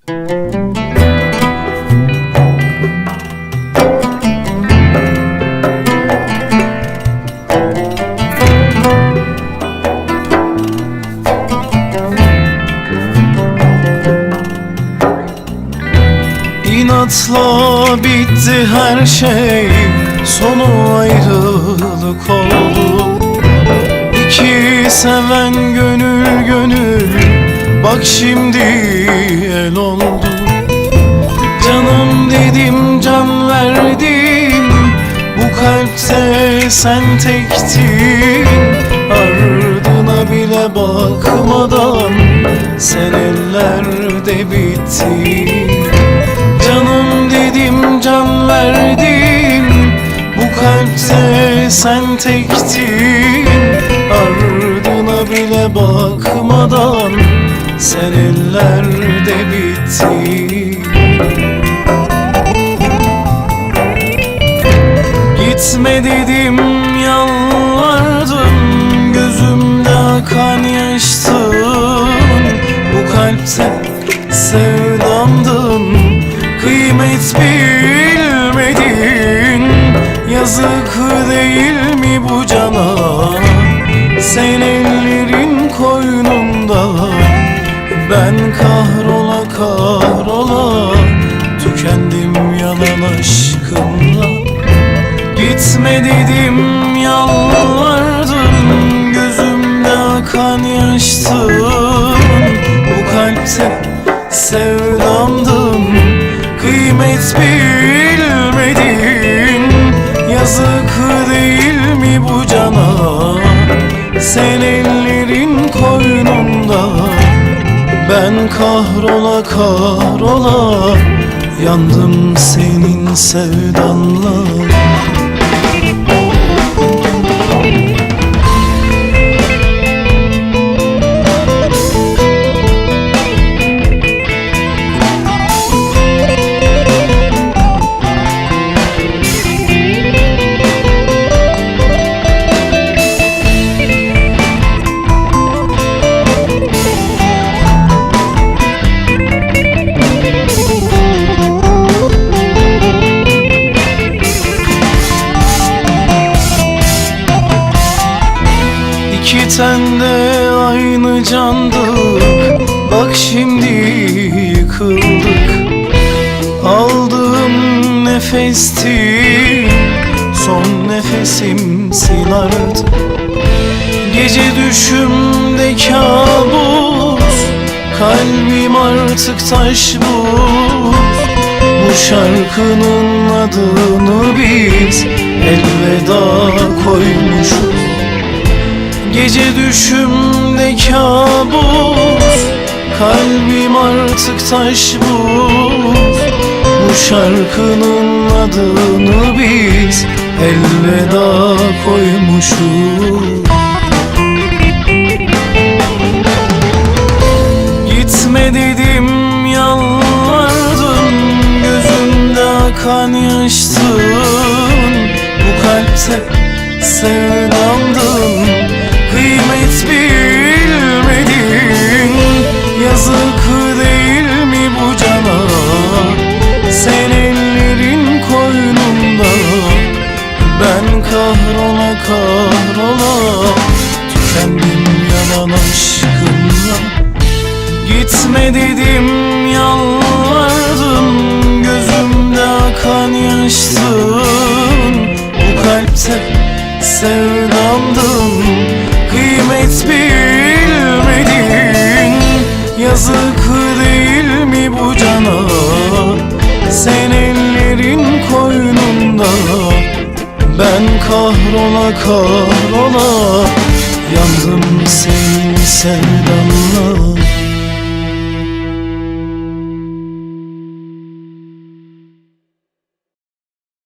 İnatla bitti her şey, sonu ayrılık oldu. İki seven gönül gönül, bak şimdi el oldu. Canım dedim, can verdim, bu kalpte sen tektin. Ardına bile bakmadan sen ellerde bittin. Canım dedim, can verdim, bu kalpte sen tektin. Ardına bile bakmadan sen ellerde bittin. Gitme dedim, yalvardım, gözümde akan yaştın. Bu kalpte sevdamdın, kıymet bilmedin. Yazık değil mi bu cana, sen ellerin koynunda. Ben kahrola kahrola tükendim yalan aşkınla. Gitme dedim, yalvardım, gözümde akan yaştın. Bu kalpte sevdamdın, kıymet bilmedin. Yazık değil mi bu cana, sen ellerin koynunda. Ben kahrola kahrola yandım senin sevdanla. İki tende aynı candık, bak şimdi yıkıldık. Aldığım nefesti son nefesimsin artık. Gece düşümde kabus, kalbim artık taş buz. Bu şarkının adını biz elveda koymuşuz. Gece düşümde kabus, kalbim artık taş buz. Bu şarkının adını biz elveda koymuşuz. Gitme dedim, yalvardım, gözümde akan yaştın. Bu kalpte sevdamdın, kıymet bilmedin. Yazık değil mi bu cana, sen ellerin koynunda. Ben kahrola kahrola tükendim yalan aşkınla. Gitme dedim, yalvardım, gözümde akan yaştın. Bu kalpte sevdamdın, kıymet bilmedin. Yazık değil mi bu cana, sen ellerin koynunda. Ben kahrola kahrola yandım senin sevdanla.